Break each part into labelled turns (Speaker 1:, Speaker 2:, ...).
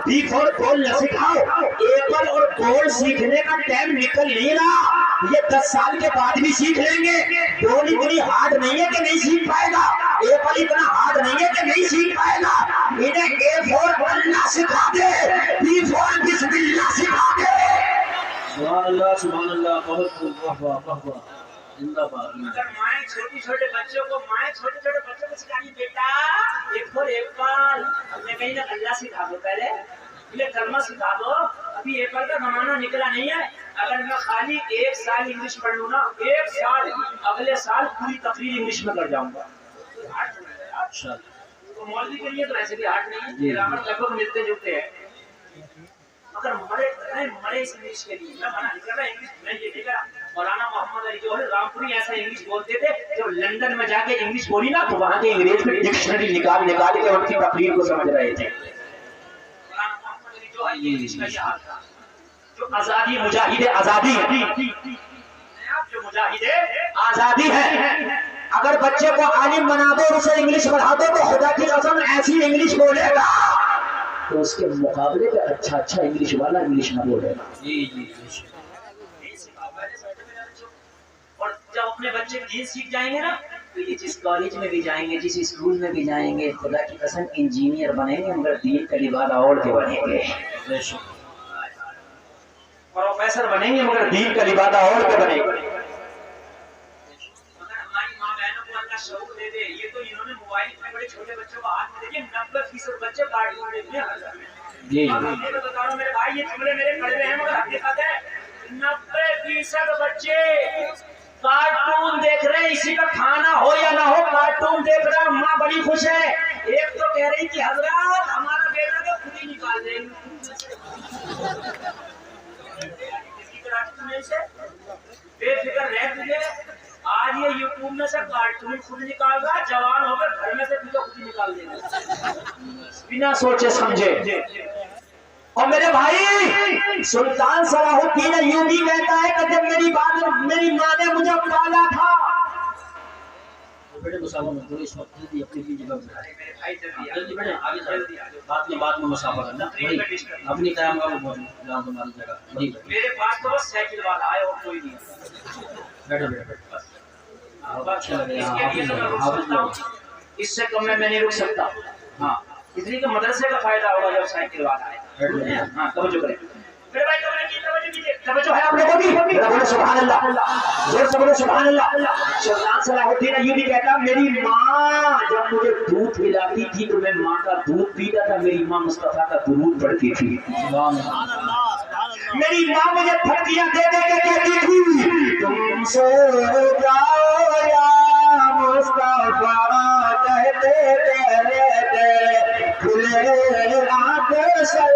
Speaker 1: B for ball न सिखाओ। Apple और बॉल सीखने का टाइम निकल नहीं रहा, ये 10 साल के बाद भी सीख लेंगे। बॉल इतनी हार्ड नहीं है कि नहीं सीख पाएगा, एप्पल इतना हार्ड नहीं है कि नहीं सीख पाएगा। इन्हें ए फॉर अल्लाह सिखा दे, बी फॉर बिस्मिल्लाह सिखा दे।
Speaker 2: सुभान अल्लाह, बहुत जिंदाबाद।
Speaker 3: अगर माए छोटे बच्चों को सिखानी बेटा एक फॉर एप्पल, हमने कहीं ना अल्लाह सिखा दो, पहले ये कलमा सिखा दो। अभी एप्पल का जमाना निकला नहीं है। अगर मैं खाली 1 साल इंग्लिश पढ़ लूँ ना, 1 साल, अगले साल पूरी तकरीर इंग्लिश में कर जाऊंगा।
Speaker 2: अच्छा,
Speaker 3: तो मौलवी के लिए तो ऐसे भी हार्ड नहीं है, ग्रामर लगभग मिलते जुलते हैं। अगर मरे इस इंग्लिश के लिए, मैं मना नहीं कर रहा इंग्लिश, मैं ये नहीं करा। मौलाना मोहम्मद अली जो है रामपुरी ऐसा इंग्लिश बोलते थे, जब लंदन में जाके इंग्लिश बोली ना तो वहाँ के अंग्रेज में डिक्शनरी निकाल के उनकी तकरीर को समझ रहे थे। मौलाना मोहम्मद अली जो है ये इंग्लिश का ये हाल था। जो आजादी मुजाहिद आजादी जो मुजाहिद आजादी है, अगर बच्चे को आलिम बना दो और उसे इंग्लिश पढ़ा दो तो खुदा की कसम ऐसी इंग्लिश बोलेगा तो उसके मुकाबले पे अच्छा इंग्लिश वाला इंग्लिश ना बोलेगा।
Speaker 2: जी।
Speaker 3: और जब अपने बच्चे दीन सीख जाएंगे ना तो ये जिस कॉलेज में भी जाएंगे, जिस स्कूल में भी जाएंगे, खुदा की कसम इंजीनियर बनेंगे मगर दीन का लिबास ओढ़ के बनेंगे। प्रोफेसर बनेंगे मगर दीन का लिबास ओढ़ के बनेंगे। शौक दे दे, ये तो इन्होंने मोबाइल में बड़े छोटे बच्चों को हाथ में देखिए 90% बच्चे कार्टून देखते हैं।
Speaker 2: जी
Speaker 3: मैं तो बता रहा हूँ मेरे भाई, ये जुमले मेरे कड़वे हैं मगर हकीकत है। 90% बच्चे कार्टून देख रहे हैं, इसी का खाना हो या ना हो कार्टून देख रहा है। माँ बड़ी खुश है, एक तो कह रही कि हजरत हमारा बेटा तो खुद ही निकाल देंगे। बेफिक्र रह तुझे, आज ये यूट्यूब में से कार्टून खुद निकाल रहा, जवान होकर घर में से तुझे खुद ही निकाल देगा बिना सोचे समझे। और मेरे भाई सुल्तान सलाहुद्दीन अय्यूबी कहता है कि जब मेरी माँ ने मुझे पाला था,
Speaker 2: बेटे मुसाफा में थोड़ी वक्त जल्दी अपनी जगह पे
Speaker 3: मेरे भाई
Speaker 2: जल्दी बैठे, आगे चल, बाद में मुसाफा करना अपनी काम का जाओ तुम्हारी जगह।
Speaker 3: मेरे पास तो बस साइकिल वाला है और कोई नहीं।
Speaker 2: बैठो बस।
Speaker 3: इसके लिए तो मैं रुक सकता हूँ, इससे कम में मैं नहीं रुक सकता। हाँ, इसलिए कि मदरसे का फायदा होगा जब साइकिल वाला है। हाँ, तवज्जो करें मेरे भाई, तवज्जो है आप लोगों की? बोलो सुभान अल्लाह, जोर से बोलो सुभान अल्लाह। सुल्तान सलाहुद्दीन अय्यूबी कहता मेरी माँ जब मुझे दूध पिलाती थी तो मैं माँ का दूध पीता था, मेरी माँ मुस्तफा का दुरूद पढ़ती थी। मेरी माँ मुझे फटकियां दे दे के कहती थी तुम सो जाओ या मुस्तफा कहते खुले आंखें से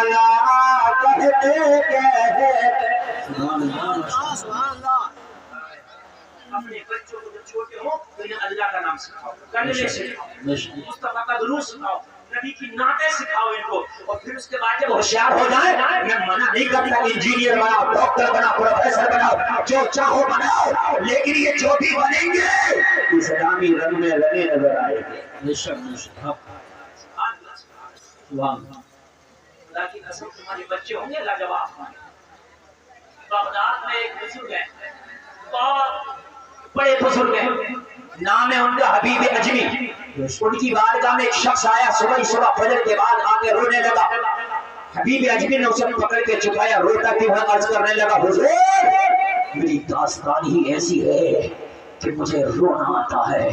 Speaker 3: अल्लाह कहते अपने बच्चों को जब छोटे हो तो इन्हें अल्लाह का नाम सिखाओ, करने सिखाओ, मुस्तफा का दुरूद सिखाओ, नबी की नाते सिखाओ इनको। और फिर उसके बाद जब होशियार हो जाए, मैं मना नहीं करता इंजीनियर बनाओ, डॉक्टर बनाओ, प्रोफेसर बनाओ, जो चाहो बनाओ, लेकिन ये जो भी बनेंगे इस्लामी रंग में रंगे नजर आएंगे। खुदा की कसम तुम्हारे बच्चे होंगे लाजवाब। बगदाद में एक बुजुर्ग है, बहुत बड़े बुजुर्ग हैं, नाम है उनका हबीब अजमी। उनकी बारगाह में एक शख्स आया, सुबह फजर के बाद आके रोने लगा। हबीब अजमी ने उसे पकड़ के चुकाया, रोता क्यों है, अर्ज करने लगा हुजूर मेरी दास्तान ही ऐसी है कि मुझे रोना आता है।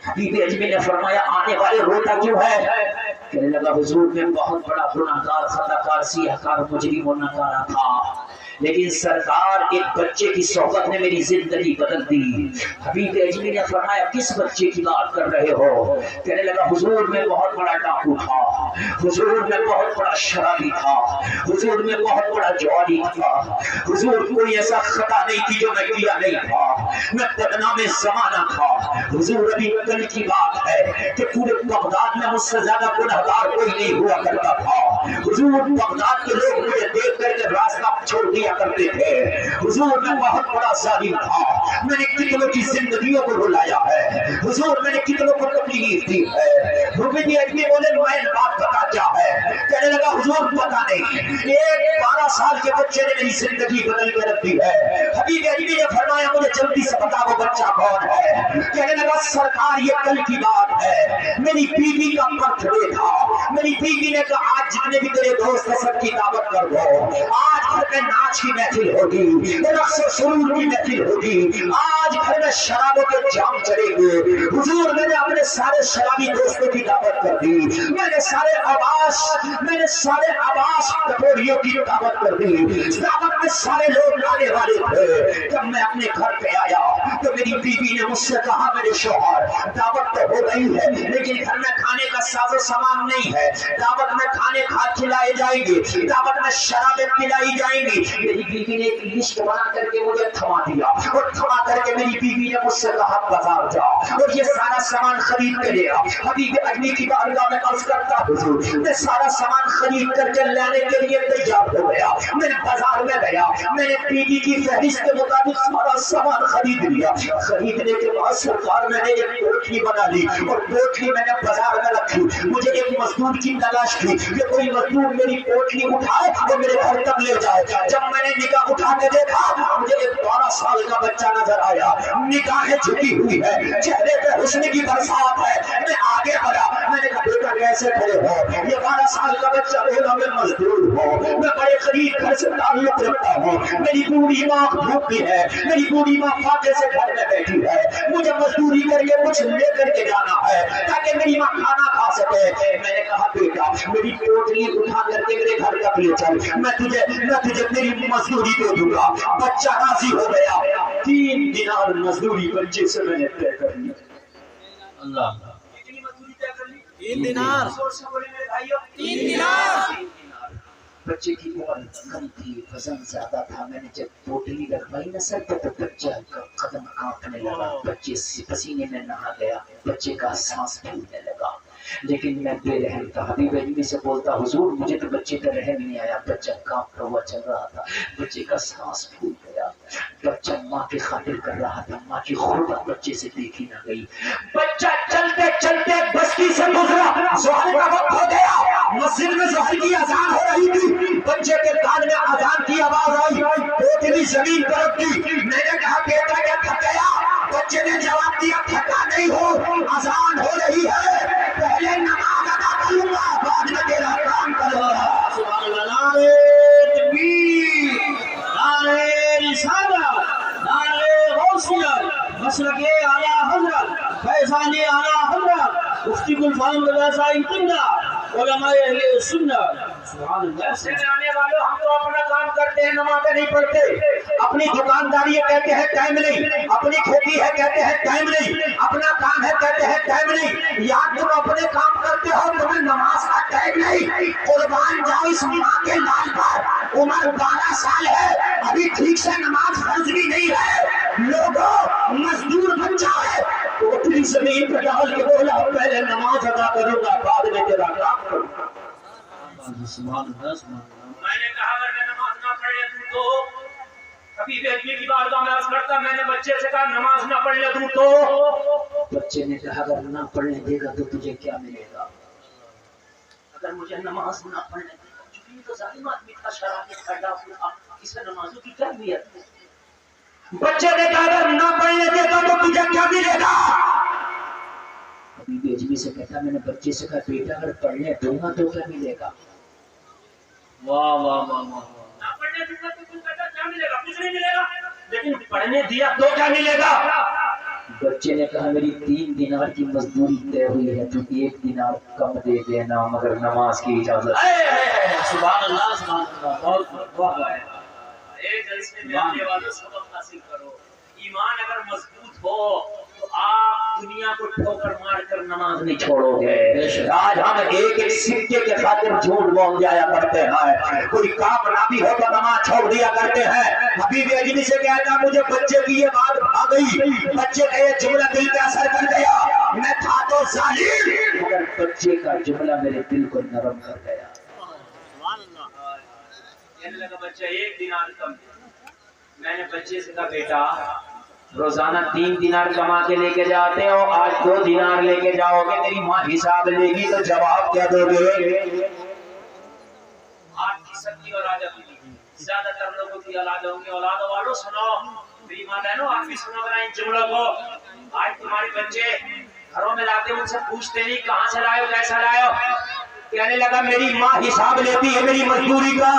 Speaker 3: हबीब अजमी ने फरमाया आने वाले रोता क्यों है? कहने लगा हुजूर मैं बहुत बड़ा गुनाहगार, खताकार, सियाहकार, मुजरिम और नकारा था, लेकिन सरकार एक बच्चे की सोहबत ने मेरी जिंदगी बदल दी। हबीब अजमी ने फरमाया किस बच्चे की बात कर रहे हो? कहने लगा हुजूर मैं बहुत बड़ा डाकू था, हुजूर मैं बहुत बड़ा शराबी था, हुजूर मैं बहुत बड़ा जवानी था, हुजूर कोई ऐसा खता नहीं थी जो मैं किया नहीं था, मैं बदनाम जमाना था। हुजूर अभी कल की बात है कि पूरे बगदाद में मुझसे ज्यादा गुनहगार कोई नहीं हुआ करता था। हुजूर बगदाद के लोग मुझे देख करके रास्ता छोड़ दिया करते थे। हुजूर मैं बहुत बड़ा जालिम था, मैंने कितनों की जिंदगियों को रुलाया है। हुजूर मैंने कितनों को तकलीफ दी है। हबीब अजमी बोले मैं बात बता क्या है?
Speaker 1: बच्चे ने मेरी जिंदगी बदल के रख दी है। हबीब अजमी ने फरमाया मुझे जल्दी से बता वो बच्चा कौन है। कहने लगा सरकार ये कल की बात है, मेरी बीवी का बर्थडे था। मेरी बीवी ने कहा आज जितने भी तेरे दोस्त हैं सबकी दावत कर दो, आज घर में नाच की महफिल होगी, रक्स सुरूर की महफिल होगी, आज घर में शराबों के जाम चलेंगे। हुजूर मैंने अपने सारे शराबी दोस्तों की दावत कर दी, मैंने सारे आवास टपोरियों की दावत कर दी। दावत में सारे लोग लाने वाले थे। जब मैं अपने घर पे आया तो मेरी बीवी ने मुझसे कहा मेरे शौहर दावत तो हो गई है लेकिन घर में खाने का साजो सामान नहीं है, दावत में खाने खिलाए जाएंगे, दावत में शराबें पिलाई जाएंगी। मेरी बीवी ने एक लिस्ट बना करके मुझे थमा दिया और थमा करके मेरी बीवी ने मुझसे कहा बाजार जाओ और ये सारा सामान खरीद के ले आओ। हबीब अजमी की बारगाह में अर्ज करता हुजूर मैं सारा सामान खरीद करके लाने के लिए तैयार हो गया। मैंने बाजार में गया, मैंने बीवी की फहरिस्त के मुताबिक सारा सामान खरीद लिया। खरीदने के बाद सरकार मैंने एक पोटली बना ली और पोटली मैंने बाजार में रखी। मुझे एक मजदूर की तलाश थी कि कोई मजदूर मेरी पोटली उठाए और मेरे घर तक ले जाए। जब मैंने निगाह उठा के देखा मुझे एक 12 साल का बच्चा नजर आया, निगाहें झुकी हुई है, चेहरे पे हुस्न की बरसात है। मैं आगे बढ़ा, मैंने कहा बेटा कैसे खड़े हो? ये 12 साल का बच्चा बोला मैं मजदूर हूँ, मैं बड़े गरीब घर से ताल्लुक रखता हूँ, मेरी बूढ़ी माँ भूखी है, मेरी बूढ़ी माँ फाके से घर में बैठी है, मुझे मजदूरी करके कुछ लेकर के जाना है ताकि मेरी माँ खाना खा सके। मैंने कहा बेटा मेरी पोटली उठा करके मेरे घर तक ले चल, मैं तुझे मेरी मजदूरी दे दूंगा। बच्चा राजी हो गया। 3 दिनार मजदूरी बच्चे से मैंने तय कर ली।
Speaker 2: अल्लाह
Speaker 3: कितनी मजदूरी तय कर ली?
Speaker 2: 3 दिनार।
Speaker 3: जोर से बोले मेरे भाइयों
Speaker 2: 3 दिनार।
Speaker 1: बच्चे की उम्र कम थी, वजन ज्यादा था। मैंने जब पोटली लगवाई ना सर पे तो बच्चा का कदम कांपने लगा, बच्चे पसीने में नहा गया, बच्चे का सांस फूलने लगा। लेकिन मैं बेरहम था। हबीब अजमी से बोलता हुजूर मुझे तो बच्चे का रहम नहीं आया, बच्चा कांपता हुआ चल रहा था, बच्चे का सांस फूल गया, बच्चा माँ की खातिर कर रहा था, माँ की खुर्बत बच्चे से देखी ना गई। बच्चा चलते चलते बस्ती से गुजरा, ज़ोहर का वक्त हो गया, मस्जिद में ज़ोहर की अजान हो रही थी। बच्चे के कान में अजान की आवाज आई, पोटली जमीन पर रखी। मैंने कहा बेटा क्या थक गया? बच्चे ने जवाब दिया थका नहीं हो, अजान हो रही है, पहले नमाज अदा करूंगा बाद में तेरा काम करूंगा।
Speaker 2: सुभान अल्लाह। नारे तकबीर, नारे रिसालत, नारे गौसियत, मसलके आला हज़रत, फैज़ाने आला हज़रत, मुफ्ती गुलफाम रज़ा साईं कुंदा, उलमाए अहले सुन्नत। सुभान अल्लाह।
Speaker 3: से आने वालों हम तो अपना काम करते हैं, नमाज़ें नहीं पढ़ते।
Speaker 1: अपनी दुकानदारी है कहते हैं टाइम नहीं, अपनी खेती है कहते हैं टाइम नहीं, अपना काम है कहते हैं टाइम नहीं। यार तुम अपने काम करते हो, तुम्हें नमाज का टाइम नहीं। कुर्बान जाओ इस माँ के लाल पर। उम्र 12 साल है, अभी ठीक से नमाज फर्ज भी नहीं है। लोगों मजदूर बच्चा है, पोटली जमीन पर डाल के बोला पहले नमाज अदा करूंगा बाद में तेरा काम करूंगा।
Speaker 2: सुभान अल्लाह, सुभान अल्लाह।
Speaker 3: मैंने कहा अगर मैं नमाज ना पढ़ने दूं तो हबीब अजमी की बारगाह में अर्ज करता, मैंने बच्चे से कहा नमाज ना पढ़ने दूं तो
Speaker 1: बच्चे ने कहा अगर ना पढ़ने देगा तो तुझे क्या मिलेगा?
Speaker 3: अगर मुझे नमाज ना पढ़ने देगा, चूंकि ये तो जालिम आदमी था, शराबी खड़ा था, इसे नमाजों की क्या नियत है?
Speaker 1: बच्चे ने कहा अगर ना पढ़ने देगा तो तुझे क्या मिलेगा? हबीब अजमी से कहता मैंने बच्चे से कहा बेटा अगर पढ़ने दूंगा तो क्या मिलेगा?
Speaker 2: वाह वाह वाह वाह।
Speaker 3: ना पढ़ने दूंगा तो तुम कहता क्या मिलेगा? कुछ नहीं मिलेगा, लेकिन पढ़ने दिया तो क्या मिलेगा?
Speaker 1: बच्चे ने कहा मेरी 3 दिनार की मजदूरी तय हुई है, तू 1 दिनार कम दे देना मगर नमाज की इजाजत।
Speaker 2: सुभान अल्लाह, सुभान अल्लाह। बहुत वाह वाह।
Speaker 3: एक जलसे में आने वालों सबक हासिल करो। ईमान अगर मजबूत हो तो आप दुनिया को ठोकर मारकर नमाज नहीं छोड़ोगे। आज हम एक एक सिक्के के खातिर झूठ बोल जाया करते हैं, कोई काम ना भी हो तो नमाज छोड़ दिया करते हैं। हबीब अजमी से कहता मुझे बच्चे की ये बात आ गई, बच्चे का ये जुमला दिल पे असर कर गया, मैं था तो जालिम मगर बच्चे का जुमला मेरे दिल को नरम कर गया। कहने लगा बच्चा 1 दिनार कम। मैंने बच्चे से कहा बेटा रोजाना 3 दिनार कमा के लेके जाते हो, आज 2 दिनार लेके जाओगे, तेरी माँ हिसाब लेगी तो जवाब क्या दोगे? 8 की सब्जी और आधा दूध, ज्यादातर लोगों की औलाद होंगी, औलाद वालों सुनो, मेरी माँ बहनों आप भी सुनो जरा इन जुमलों को। आज तुम्हारे बच्चे घरों में लाते उनसे पूछते नहीं कहाँ से लाए हो, कैसा लाए हो। कहने लगा मेरी माँ हिसाब लेती है मेरी मजदूरी का,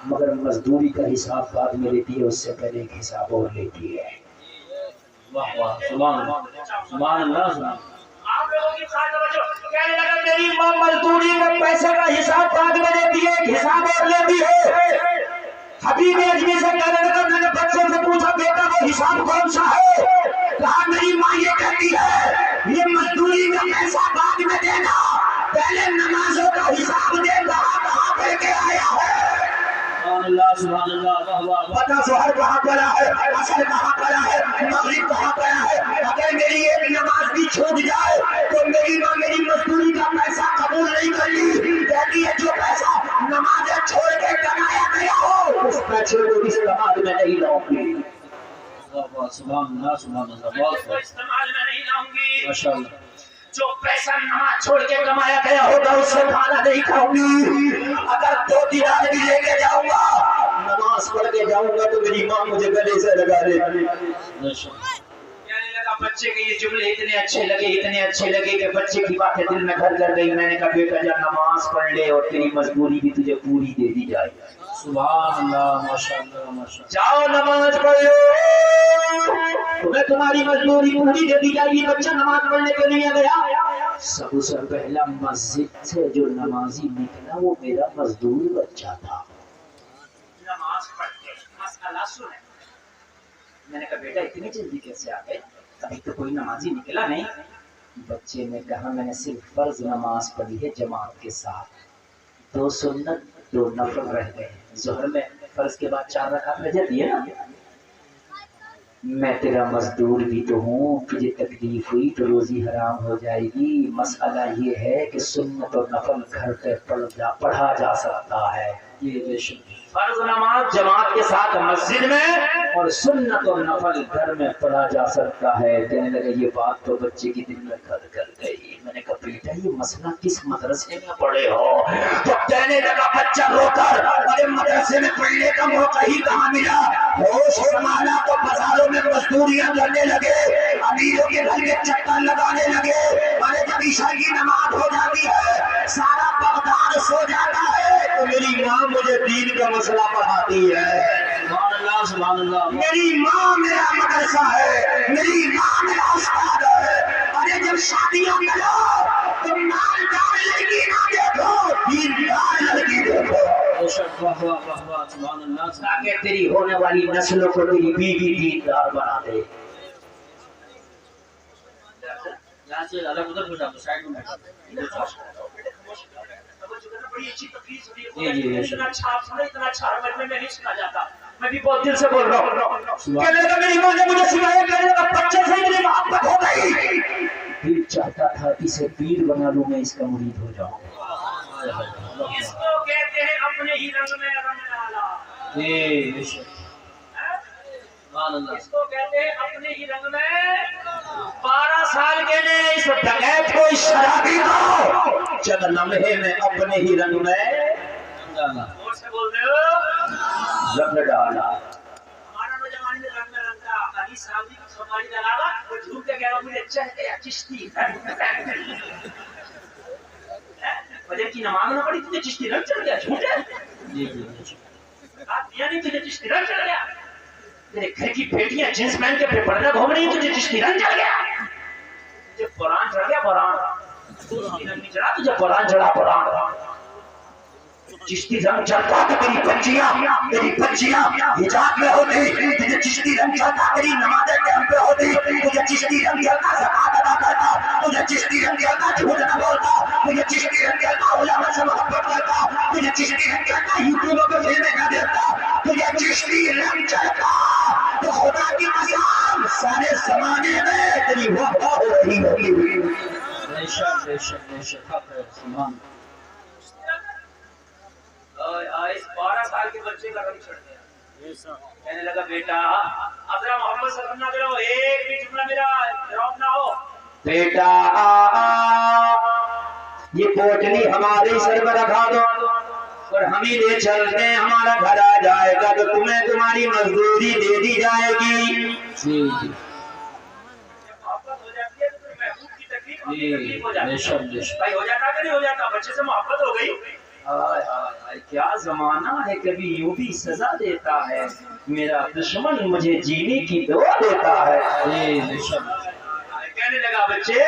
Speaker 3: मगर मजदूरी का हिसाब बाद में लेती है, उससे पहले एक हिसाब और लेती है।
Speaker 2: वाह वाह, सुभान अल्लाह।
Speaker 3: आप लोगों की खास तवज्जो। कहने लगा मेरी माँ मजदूरी में पैसे का हिसाब बाद में लेती है, एक हिसाब और लेती है। हबीब अजमी से कहने लगा मैंने बच्चे से पूछा बेटा वो हिसाब कौन सा है। कहा मेरी माँ ये कहती है ये मजदूरी का पैसा बाद में देना, पहले नमाजों का हिसाब दे, कहाँ करके आया है।
Speaker 2: सुभान अल्लाह, वाह वाह।
Speaker 1: पता जोहर कहाँ पड़ा है, असर कहाँ पड़ा है, मगरिब कहाँ पड़ा है। अगर मेरी एक नमाज भी छूट जाए तो मेरी माँ मेरी मजदूरी का पैसा कबूल नहीं करती। कहती है जो पैसा नमाजें छोड़ के कमाया गया हो उस पैसे को इस्तेमाल में नहीं लाऊंगी।
Speaker 2: सुभान अल्लाह,
Speaker 3: इसको इस्तेमाल में नहीं लाऊंगी।
Speaker 2: माशाअल्लाह।
Speaker 3: जो पैसा नमाज छोड़ के कमाया गया होगा उससे खाना नहीं खाऊंगी। अगर 2 दिनार भी लेके जाऊंगा, नमाज पढ़ के जाऊंगा तो मेरी माँ मुझे गले से लगा लेगी। कहने लगा बच्चे के ये जुमले इतने अच्छे लगे कि बच्चे की बातें दिल में घर कर गई। मैंने कहा बेटा जा नमाज पढ़ ले और तेरी मजबूरी भी तुझे पूरी दे दी जाएगी।
Speaker 2: सुभान अल्लाह, माशाअल्लाह माशाअल्लाह।
Speaker 3: जाओ नमाज पढ़ लो, तुम्हें तुम्हारी मजदूरी पूरी दे दी जाएगी। बच्चा नमाज पढ़ने के लिए गया, सबसे पहला मस्जिद से जो नमाजी निकला वो मेरा मजदूर बच्चा था। नमाज पढ़ के मसला सुने। मैंने कहा बेटा इतनी जल्दी कैसे आ गए, अभी तो कोई नमाजी निकला नहीं। बच्चे ने कहा मैंने सिर्फ फर्ज नमाज पढ़ी है जमात के साथ, 2 सुन्नत 2 नफल रह गए। जोहर में फर्ज के बाद 4 रकात रह जाती है ना। मैं तेरा मजदूर भी तो हूँ, तुझे तकलीफ हुई तो रोजी हराम हो जाएगी। मसला ये है कि सुन्नत और नफल घर पे पढ़ा जा सकता है। ये फर्ज नमाज जमात के साथ मस्जिद में और सुन्नत और नफल घर में पढ़ा जा सकता है। कहने लगे ये बात तो बच्चे की दिल में घर कर गई। मैंने कहा बेटा ये मसला किस मदरसे में पढ़े हो। तो कहने लगा बच्चा रोकर अरे मदरसे में पढ़ने का मौका ही कहाँ मिला। होश संभाला तो बाजारों में मजदूरियां करने लगे, अमीरों के घर में चक्कर लगाने लगे। अरे जब ईशा की नमाज हो जाती है सारा बगदाद सो जाता है तो मेरी माँ मुझे दीन का मसला पढ़ाती है।
Speaker 2: सुभान अल्लाह।
Speaker 1: मेरी माँ मेरा मदरसा है, मेरी माँ मेरा उस्ताद है। अरे जब शादियां करो तो मालदार लड़की ना देखो, दीनदार लड़की देखो, ताकि तेरी होने वाली नस्लों को तेरी बीवी दीनदार बना दे।
Speaker 2: यहाँ से अलग उधर हो जाओ, साइड में बैठो।
Speaker 3: बड़ी अच्छी तकलीफ हुई है। इतना अच्छा में नहीं सुना जाता। मैं भी बहुत दिल से बोल रहा हूँ। कहने लगा मेरी माँ ने मुझे सिखाया, कहने लगा बच्चे से मेरी मोहब्बत हो गई। दिल चाहता था इसे पीर बना लूं, मैं इसका मुरीद हो जाऊं। इसको कहते हैं अपने ही रंग में रंग डाला। इसको कहते हैं अपने ही रंग में। 12 साल के ने इस डकैत को, इस शराबी को जब लम्हे में अपने ही रंग में और से बोल रहे हो रंग डाला। हमारा नौजवान ने रंग रंगा अली साहब की सवारी डाला। वो झूठ के कह रहा मुझे चाहते हैं चिश्ती फजर की नमाज ना पड़ी तुझे चिश्ती रंग चढ़ गया। झूठ है दिया नहीं तुझे चिश्ती रंग चढ़ गया। तेरे घर की बेटियां जींस पहन के बेपर्दा घूम रही, तुझे चिश्ती रंग चढ़ गया। तुझे कुरान चढ़ गया, कुरान चिश्ती रंग नहीं चढ़ा, तुझे कुरान चढ़ा। कुरान चिश्ती रंग चढ़ता तो तेरी बच्चियां हिजाब में होती, तुझे चिश्ती रंग चढ़ता तेरी नमाज़ें टाइम पे होती, तुझे चिश्ती रंग चढ़ता ज़कात अदा करता, तुझे चिश्ती रंग चढ़ता झूठ न बोलता, तुझे चिश्ती रंग चढ़ता उलमा से मोहब्बत करता, तुझे चिश्ती रंग चढ़ता यूट्यूब पे फिल्में न देखता, तुझे चिश्ती रंग चढ़ता तो खुदा की कसम सारे जमाने में तेरी वफा हो रही होगी। इस 12 साल के बच्चे का रंग चढ़ गया। कहने लगा बेटा अब जरा मोहम्मद सल्लल्लाहु अलैहि वसल्लम एक भी जुमला मेरा जवाब ना हो। बेटा ये पोटली हमारे सर पर रखा दो।
Speaker 1: اور ہم ہی لے چلتے ہیں, ہمارا گھر آ جائے گا تو تمہیں تمہاری مزدوری دے دی جائے گی.
Speaker 2: جی جی
Speaker 3: محبت ہو جاتی ہے تو پھر محبوب کی تکلیف ہم کی تکلیف ہو
Speaker 2: بے
Speaker 3: جاتی
Speaker 2: شک بے
Speaker 3: ہے.
Speaker 2: شک.
Speaker 3: بھائی ہو جاتا کہ نہیں ہو جاتا؟ بچے سے محبت ہو گئی. ہائے ہائے ہائے کیا زمانہ ہے, کبھی یوں بھی سزا دیتا ہے, میرا دشمن مجھے جینے کی دعا دیتا ہے.
Speaker 2: جی بے شک.
Speaker 3: کہنے لگا بچے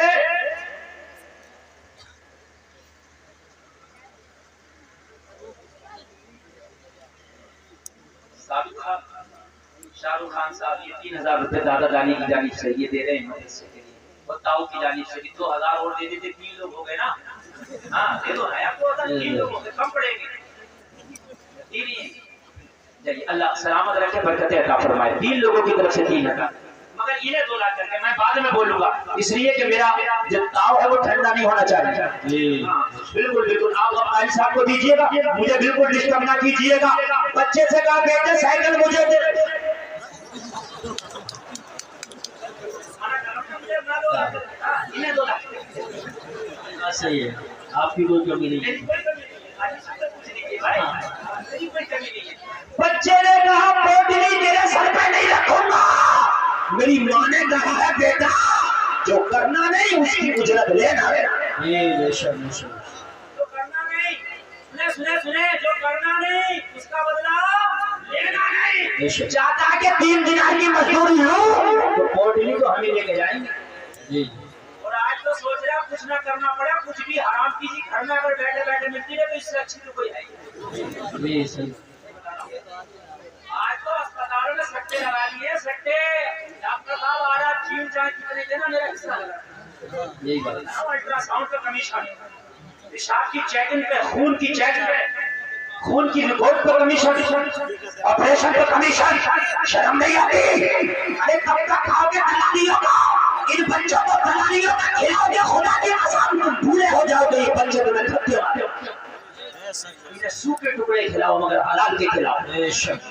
Speaker 3: شاہ رخ خان صاحب یہ 3000 روپے دادا دانی کی جانب سے یہ دے رہے ہیں مدرسے کے لیے, اور تاؤ کی جانب سے بھی 2000 اور دے دیتے, 3 لوگ ہو گئے نا. ہاں دے دو, ہے آپ کو 3 لوگ ہو گئے, کم پڑیں گے. چلیے اللہ سلامت رکھے, برکتیں عطا فرمائے. 3 لوگوں کی طرف سے 3000, مگر انہیں 2 لاکھ کر کے میں بعد میں بولوں گا, اس لیے کہ میرا جو تاؤ ہے وہ ٹھنڈا نہیں ہونا چاہیے. بالکل بالکل آپ قائد صاحب کو دیجیے گا, مجھے بالکل ڈسٹرب نہ کیجیے گا. بچے سے کہا بیٹے سائیکل مجھے دے. انہیں 2 لاکھ
Speaker 2: صحیح ہے, آپ کی کوئی کمی نہیں ہے.
Speaker 1: بچے نے کہا پوٹلی میرے سر پہ نہیں رکھوں گا. میری ماں نے کہا ہے بیٹا جو کرنا نہیں اس کی اجرت لینا ہے.
Speaker 2: جی بے شک بے شک.
Speaker 3: جو کرنا نہیں, سنے جو کرنا نہیں اس کا بدلہ لینا
Speaker 2: بے
Speaker 3: نہیں.
Speaker 2: شک.
Speaker 1: چاہتا ہے کہ 3 دینار کی مزدوری ہو تو پوٹلی کو ہم ہی لے کے جائیں گے.
Speaker 2: جی
Speaker 3: اور آج تو سوچ رہا کچھ نہ کرنا پڑا, کچھ بھی حرام کی چیز گھر میں اگر بیٹھے بیٹھے ملتی ہے تو اس سے اچھی تو کوئی ہے ہی.
Speaker 2: جی صحیح.
Speaker 3: آج تو اسپتالوں میں سٹے لگا لیے, سٹے. ڈاکٹر صاحب آ رہا چین چائے کتنے دینا میرا حصہ لگا.
Speaker 2: یہی بات.
Speaker 3: الٹرا ساؤنڈ پہ کمیشن, پیشاب کی چیکنگ پہ, خون کی چیکنگ پہ, خون کی رپورٹ پہ کمیشن, آپریشن پہ کمیشن. شرم نہیں آتی؟ ارے کب تک کھاؤ گے دلانیوں کا؟ ان بچوں کو دلانیوں کا کھلاؤ گے, خدا کے قسم تم بھولے ہو جاؤ گے. یہ بچے تمہیں تھکتے ہو, انہیں سوکھے ٹکڑے کھلاؤ مگر حلال کے کھلاؤ.
Speaker 2: بے شک.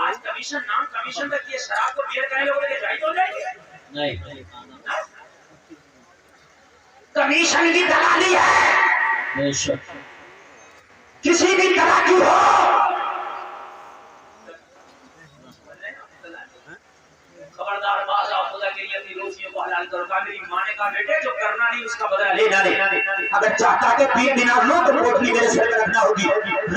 Speaker 3: آج کمیشن نام کمیشن کا کیا, شراب کو بیئر کہنے لوگوں نے جائز ہو جائے گی.
Speaker 2: نہیں
Speaker 1: کمیشن کی دلالی ہے,
Speaker 2: بے شک.
Speaker 1: کسی بھی طرح کی ہو.
Speaker 3: خبردار باز آؤ, خدا کے لیے اپنی روزیوں کو حلال کرو. کہا میری ماں نے کہا بیٹے جو کرنا نہیں اس کا بدلہ لینا نہیں. اگر چاہتا کہ 3 دینار لو تو پوٹلی میرے سر پہ رکھنا ہوگی,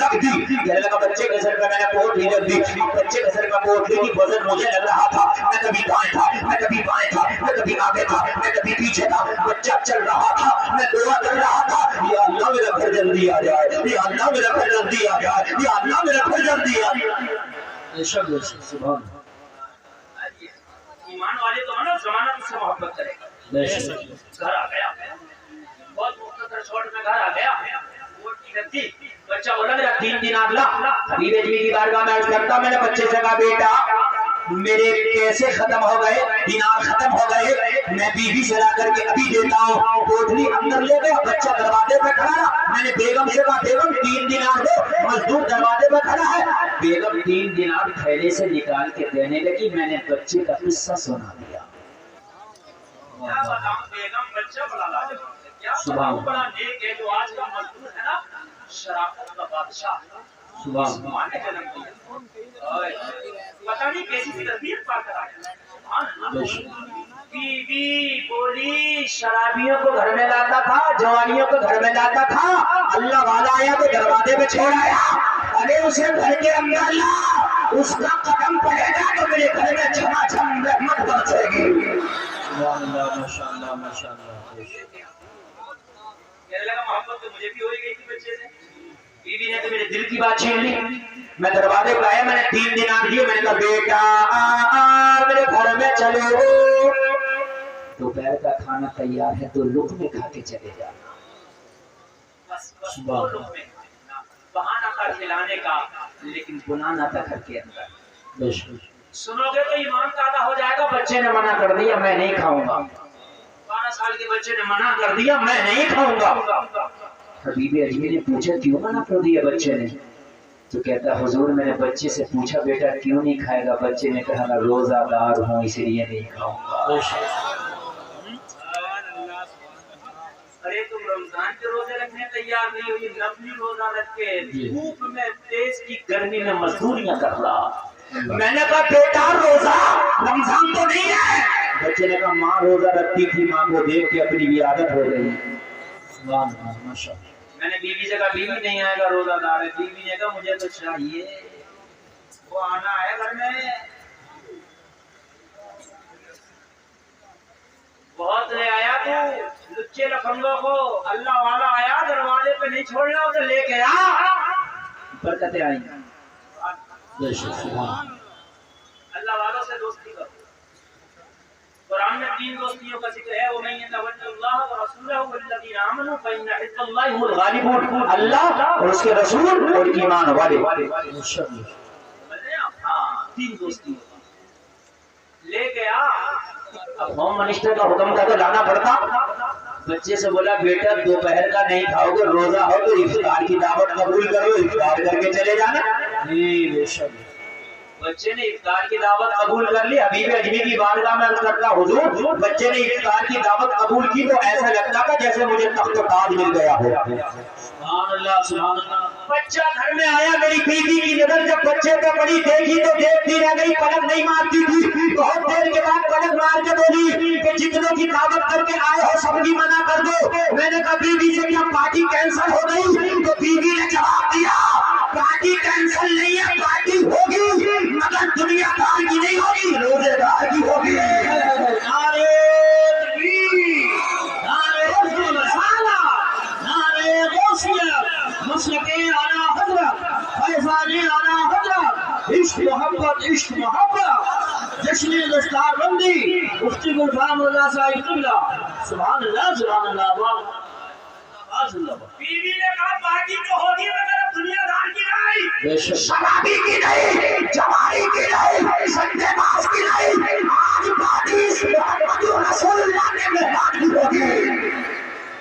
Speaker 3: رکھ دی. کہنے لگا بچے کے سر پہ میں نے پوٹلی رکھ دی. بچے کے سر پہ پوٹلی کی وزن مجھے لگ رہا تھا, میں کبھی دائیں تھا, میں کبھی بائیں تھا, میں کبھی آگے تھا, میں کبھی پیچھے تھا. بچہ چل رہا تھا, میں دعا کر رہا تھا, یا اللہ میرا گھر جلدی آ جائے, یا اللہ میرا گھر جلدی آ جائے, یا اللہ میرا گھر جلدی آ جائے.
Speaker 2: بے شک بے شک. سبحان اللہ.
Speaker 3: ایمان والے تو نا زمانہ اس سے محبت کرے گا.
Speaker 2: بے شک.
Speaker 3: گھر آ گیا, بہت مختصر شارٹ میں گھر آ گیا. ووٹ کی رکھی, بچہ بولا میرا 3 دینار لا. حبیب اجمی کی بارگاہ میں عرض کرتا, میں نے بچے سے کہا بیٹا میرے پیسے ختم ہو گئے, دینار ختم ہو گئے, میں بیوی سے لا کر کے ابھی دیتا ہوں. پوٹلی اندر لے گیا, بچہ دروازے پہ کھڑا رہا. میں نے بیگم سے کہا بیگم 3 دینار دو. مزدور دروازے پہ کھڑا ہے. بیگم 3 دینار تھیلے سے نکال کے دینے لگی. میں نے بچے کا قصہ سنا دیا. کیا بتاؤں بیگم, بچہ بڑا لاجواب ہے. کیا بڑا نیک ہے جو آج کا مزدور ہے نا, شرافت کا بادشاہ. ماں نے جنم دیا, پتہ نہیں کیسی تربیت پا کر آیا. بیوی بولی شرابیوں کو گھر میں لاتا تھا, جوانیوں کو گھر میں لاتا تھا. اللہ والا آیا تو دروازے پہ چھوڑ آیا. ارے اسے گھر کے اندر لا, اس کا قدم پڑے گا تو میرے گھر میں چھما چھم رحمت برسے گی.
Speaker 2: ماشاء اللہ ماشاء اللہ.
Speaker 3: کہنے لگا محبت تو مجھے بھی ہو گئی تھی بچے سے. بیوی نے تو میرے دل کی بات چھین لی. میں دروازے پہ آیا, میں نے 3 دینار دیے. میں نے کہا بیٹا میرے گھر میں چلو, دوپہر کا کھانا تیار ہے, 2 لقمے کھا کے چلے جانا. بس 2 لقمے, بہانہ تھا کھلانے کا لیکن بنانا تھا گھر کے اندر. سنو گے تو ایمان تازہ ہو جائے گا. بچے نے منع کر دیا, میں نہیں کھاؤں گا. 12 سال کے بچے نے منع کر دیا, میں نہیں کھاؤں گا. حبیب اجمی نے پوچھا کیوں منع کر دیا بچے نے؟ تو کہتا حضور میں نے بچے سے پوچھا بیٹا کیوں نہیں کھائے گا؟ بچے نے کہا میں روزہ دار ہوں اس لیے نہیں کھاؤں گا. ارے تم رمضان کے روزے رکھنے تیار तैयार नहीं हुई, नफली रोजा रख के धूप में तेज की गर्मी में मजदूरियां कर रहा।
Speaker 1: मैंने कहा बेटा रोजा रमजान तो नहीं है। बच्चे ने कहा माँ रोजा रखती थी, माँ को देख के अपनी भी आदत हो गई। माशाअल्लाह।
Speaker 3: मैंने बीवी से कहा बीवी नहीं आएगा रोजादार है। बीवी ने कहा मुझे तो चाहिए, वो आना है घर में। बहुत ले आया तू लुच्चे लफंगों को, अल्लाह वाला आया दरवाजे पे नहीं छोड़ना, उसे लेके आ, बरकतें आएंगी। अल्लाह वालों से दोस्ती करो। कुरान में 3 दोस्तियों का जिक्र है, वो मैं यतवल्लल्लाह व रसूलहु वल्लज़ीना आमनू फ़इन्ना हिज़्बल्लाहि हुमुल गालिबून।
Speaker 1: अल्लाह और उसके रसूल और ईमान वाले।
Speaker 3: हाँ 3 दोस्तियों लेके आ।
Speaker 1: अब होम मिनिस्टर का हुक्म था तो लाना पड़ता। बच्चे से बोला बेटा दोपहर का नहीं खाओगे, रोजा हो तो इफ्तार की दावत कबूल करो, इफ्तार करके चले जाना। जी बेशक।
Speaker 3: बच्चे ने इफ्तार की दावत
Speaker 1: कबूल कर ली। हबीब अजमी की बारगाह में अर्ज करता हुजूर, बच्चे ने इफ्तार की दावत कबूल की तो ऐसा लगता था जैसे मुझे तख्त ताज मिल गया हो।
Speaker 3: सुभान अल्लाह सुभान अल्लाह।
Speaker 1: बच्चा घर में आया, मेरी बीवी की नजर जब बच्चे को पड़ी, देखी तो देखती रह गई, पलक नहीं मारती थी। बहुत देर के बाद पलक मार के बोली कि जितनों की दावत करके आए हो सबकी मना कर दो। मैंने कहा बीवी से क्या पार्टी कैंसिल हो गई? तो बीवी ने जवाब दिया पार्टी कैंसिल नहीं है, पार्टी होगी मगर दुनियादार की नहीं होगी, रोजेदार की होगी।
Speaker 2: नारे तकबीर, नारे रसूलल्लाह, नारे गौसियत, मसलके आला हज़रत, फैज़ाने आला हज़रत, इश्क मोहब्बत, जश्न दस्तारबंदी, मुफ्ती गुलफाम रज़ा साहिब क़िबला। सुभान अल्लाह सुभान अल्लाह।
Speaker 3: बीवी ने कहा पार्टी तो होगी मगर दुनियादार की नहीं,
Speaker 1: शराबी की नहीं, जवारी की नहीं, सट्टेबाज की नहीं, आज पार्टी मुहम्मद रसूलुल्लाह ने मेहमान होगी।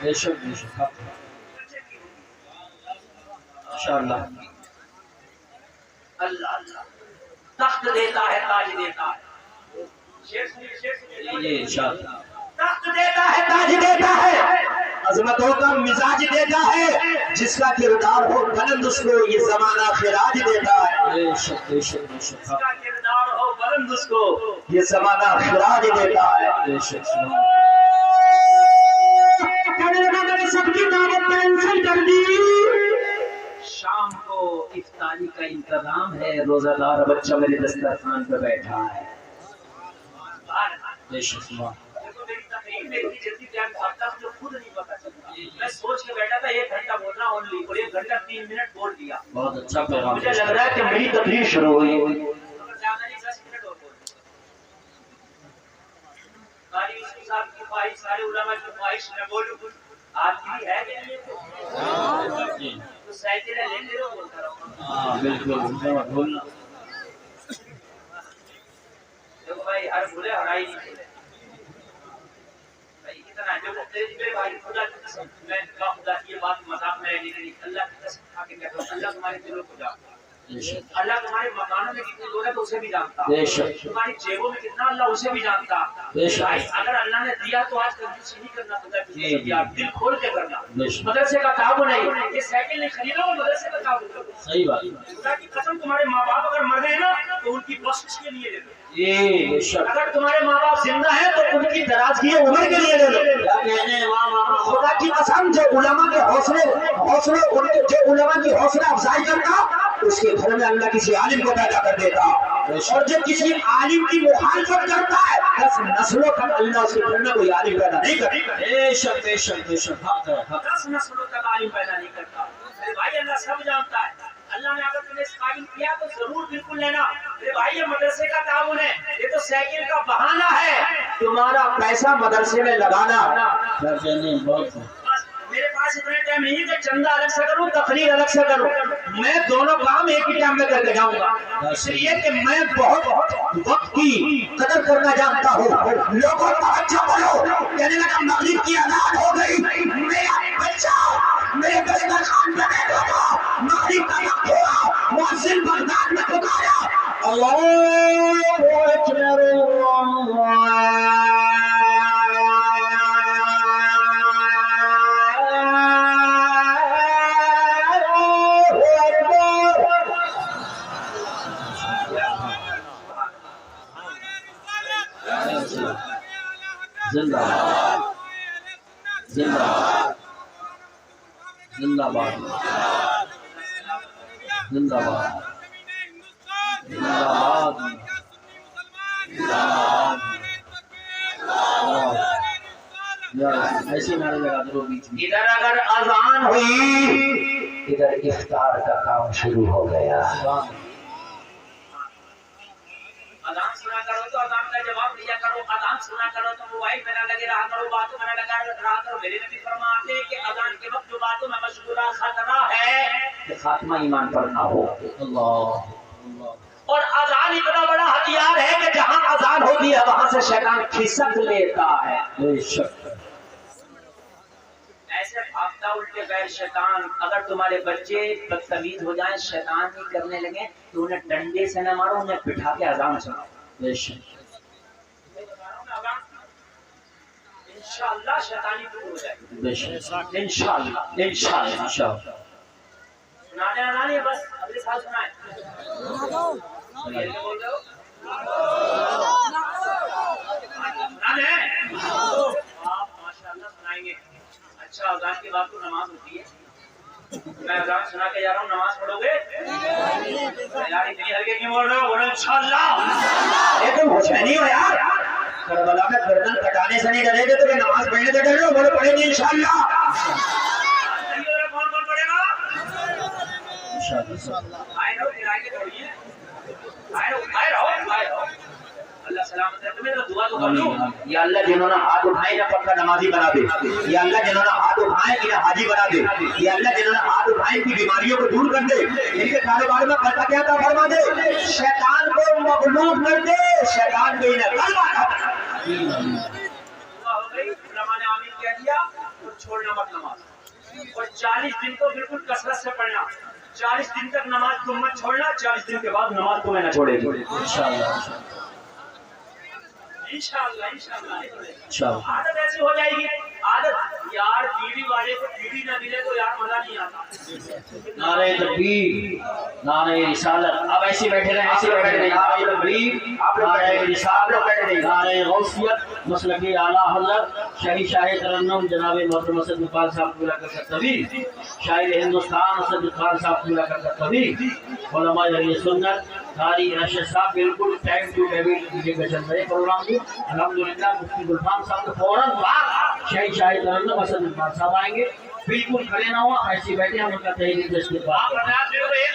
Speaker 2: बेशक बेशक
Speaker 3: माशाअल्लाह। अल्लाह अल्लाह तख्त देता है, ताज देता है। शेर सुनिए
Speaker 2: ये इंशाअल्लाह।
Speaker 3: तख्त देता है,
Speaker 1: ताज देता है, अजमतों का मिजाज देता है, जिसका किरदार हो बुलंद उसको ये जमाना खिराज देता है।
Speaker 2: बेशक बेशक बेशक
Speaker 3: जिसका किरदार हो बुलंद उसको
Speaker 1: ये जमाना खिराज देता है।
Speaker 2: बेशक।
Speaker 1: मैंने सबकी दावत कैंसिल कर दी।
Speaker 3: शाम को इफ्तारी का इंतजाम है, रोजादार बच्चा मेरे दस्तरखान पे बैठा है।
Speaker 2: बेशक
Speaker 3: जल्दी टाइम भागता मुझे खुद नहीं पता चलता। मैं सोच के बैठा था 1 घंटा बोलना ओनली, और 1 घंटा 3 मिनट बोल दिया।
Speaker 2: बहुत अच्छा पैगाम।
Speaker 1: मुझे लग रहा है कि मेरी तकरीर शुरू हुई।
Speaker 3: ज्यादा नहीं 10 मिनट और बोल। सारी उसकी साहब की ख्वाहिश, सारे उलमा की ख्वाहिश मैं बोलूं आपकी है कि नहीं? तो साइकिल ले ले लो बोलता रहूं।
Speaker 2: हाँ बिल्कुल बोलना।
Speaker 3: देखो भाई हर भूले हराई नहीं भूले भाई, इतना जो तेरे भाई खुदा की कसम, मैं खुदा की ये बात मजाक में नहीं, अल्लाह की कसम खा के कहता हूं, अल्लाह तुम्हारे दिलों को जानता है। अल्लाह तुम्हारे मकानों में कितनी दौलत उसे भी जानता, तुम्हारी जेबों में कितना अल्लाह उसे भी जानता। अगर अल्लाह ने दिया तो आज कंजूसी नहीं करना, खुदा की दिल खोल के करना। मदरसे का ताबू नहीं, ये साइकिल नहीं खरीदो, मदरसे का ताबू करो।
Speaker 2: सही बात।
Speaker 3: खुदा की कसम तुम्हारे माँ बाप अगर मर गए ना तो उनकी बख्शिश के लिए ले लो। अगर तुम्हारे माँ बाप जिंदा है तो उनकी दराजगी उम्र के लिए ले लो। खुदा की कसम जो उलमा के हौसले उनके जो उलमा की हौसला अफजाई करता उसके घर में अल्लाह किसी आलिम को पैदा कर देता, और जब किसी आलिम की मुखालफत करता है 10 नस्लों तक अल्लाह उसके घर में कोई आलिम पैदा नहीं करता।
Speaker 2: बेशक बेशक बेशक हक है, हक।
Speaker 3: 10 नस्लों तक आलिम पैदा नहीं करता। अरे भाई अल्लाह सब जानता है। अल्लाह ने अगर तुम्हें इस काबिल किया तो जरूर बिल्कुल लेना। अरे भाई ये मदरसे का ताउन है, ये तो साइकिल का बहाना है, तुम्हारा पैसा मदरसे में लगाना।
Speaker 2: बहुत
Speaker 3: मेरे पास इतने टाइम नहीं है कि चंदा अलग से करूं, तकरीर अलग से करूं। मैं दोनों काम एक ही टाइम में करके जाऊंगा, इसलिए कि मैं बहुत वक्त की कदर करना जानता हूँ। लोगों तवज्जो करो, कहने लगा मगरिब की अज़ान हो गई, मेरा बच्चा मेरे दस्तरखान पे बैठा था, मगरिब का वक्त हुआ, मुअज्जिन बगदाद में पुकारा, अल्लाहु अकबर
Speaker 2: زندہ باد زندہ باد زندہ باد زندہ باد زندہ باد ایسے نعرے لگا دو بیچ میں.
Speaker 1: ادھر اگر اذان ہوئی ادھر افطار کا کام شروع ہو گیا.
Speaker 3: اذان سنا کرو تو اذان کا جواب دیا کرو. اذان سنا کرو تو موبائل میں نہ لگے رہا کرو, باتوں میں نہ لگا رہا کرو. میرے نبی فرماتے ہیں کہ اذان کے وقت جو باتوں میں مشغولہ خطرہ ہے کہ خاتمہ ایمان پر نہ ہو.
Speaker 2: اللہ
Speaker 3: اور اذان اتنا بڑا ہتھیار ہے کہ جہاں اذان ہوتی ہے وہاں سے شیطان کھسک لیتا ہے.
Speaker 2: بے شک
Speaker 3: ایسے بھاگتا الٹے غیر شیطان. اگر تمہارے بچے بدتمیز ہو جائیں, شیطان نہیں کرنے لگے, تو انہیں ڈنڈے سے نہ مارو, انہیں بٹھا کے اذان سناؤ.
Speaker 2: بے شک
Speaker 3: انشاءاللہ شیطانی دور ہو جائے گی.
Speaker 2: بے شک
Speaker 3: انشاءاللہ انشاءاللہ
Speaker 2: انشاءاللہ.
Speaker 3: سنانے آنا نہیں ہے, بس اگلے سال سنائیں. یہ کیا بول رہے ہو؟ سنانے ہیں؟ آپ ماشاءاللہ سنائیں گے. اچھا اذان کے بعد تو نماز ہوتی ہے. میں اذان سنا کے جا رہا ہوں, نماز پڑھو گے؟ یار اتنی ہلکے کیوں بول رہے ہو؟ بولو انشاءاللہ.
Speaker 1: یہ تم حسینی ہو یار. کربلا میں گردن کٹانے سے نہیں ڈرے گے تو کہ نماز پڑھنے سے ڈر رہے ہو. بولو پڑھیں گے انشاءاللہ.
Speaker 3: کون کون پڑھے گا؟
Speaker 2: انشاءاللہ.
Speaker 3: آئے رہو, پھر آگے دوڑیے. آئے رہو. اللہ سلامت ہے. تمہیں تو دعا تو کر لو.
Speaker 1: یا اللہ جنہوں نے ہاتھ اٹھائے نہ پکا نمازی بنا دے. یا اللہ جنہوں نے ہاتھ اٹھائے انہیں حاجی بنا دے. یا اللہ جنہوں نے ہاتھ اٹھائے کی بیماریوں کو دور کر دے. ان کے کاروبار میں برکت عطا فرما دے. شیطان کو مغلوب کر دے. شیطان کو انہیں غلبہ عطا فرما دے.
Speaker 3: دعا ہو گئی, علماء نے آمین کہہ دیا. اور چھوڑنا مت نماز. اور 40 دن تو بالکل کثرت سے پڑھنا. 40 دن تک نماز تم مت چھوڑنا. 40 دن کے بعد نماز تمہیں نہ چھوڑے گی.
Speaker 2: انشاءاللہ
Speaker 3: انشاءاللہ
Speaker 2: انشاءاللہ.
Speaker 3: عادت ایسی ہو جائے گی. عادت یار, بیوی والے کو بیوی نہ ملے تو یار مزہ نہیں آتا.
Speaker 2: نعرہ تکبیر, نعرہ رسالت. اب ایسے بیٹھے رہے, ایسے بیٹھے رہے. نعرہ تکبیر, نعرہ رسالت, نعرہ غوثیت, مسلک اعلیٰ حضرت شہی شاہ ترنم جناب محترم اسد اقبال صاحب کو ملا کر تبھی, شاعر ہندوستان اسد اقبال صاحب کو ملا کر تبھی, علماء اہل سنت قاری ارشد صاحب بالکل ٹائم ٹو ٹائم چل رہے پروگرام میں. الحمدللہ مفتی گلفام صاحب کے فوراً بعد شہی شاہ ترنم اسد اقبال صاحب آئیں گے. بالکل کھڑے نہ ہوا, ایسے بیٹھے, ہم ان کا تحریک
Speaker 3: آپ
Speaker 2: استقبال.
Speaker 3: ایک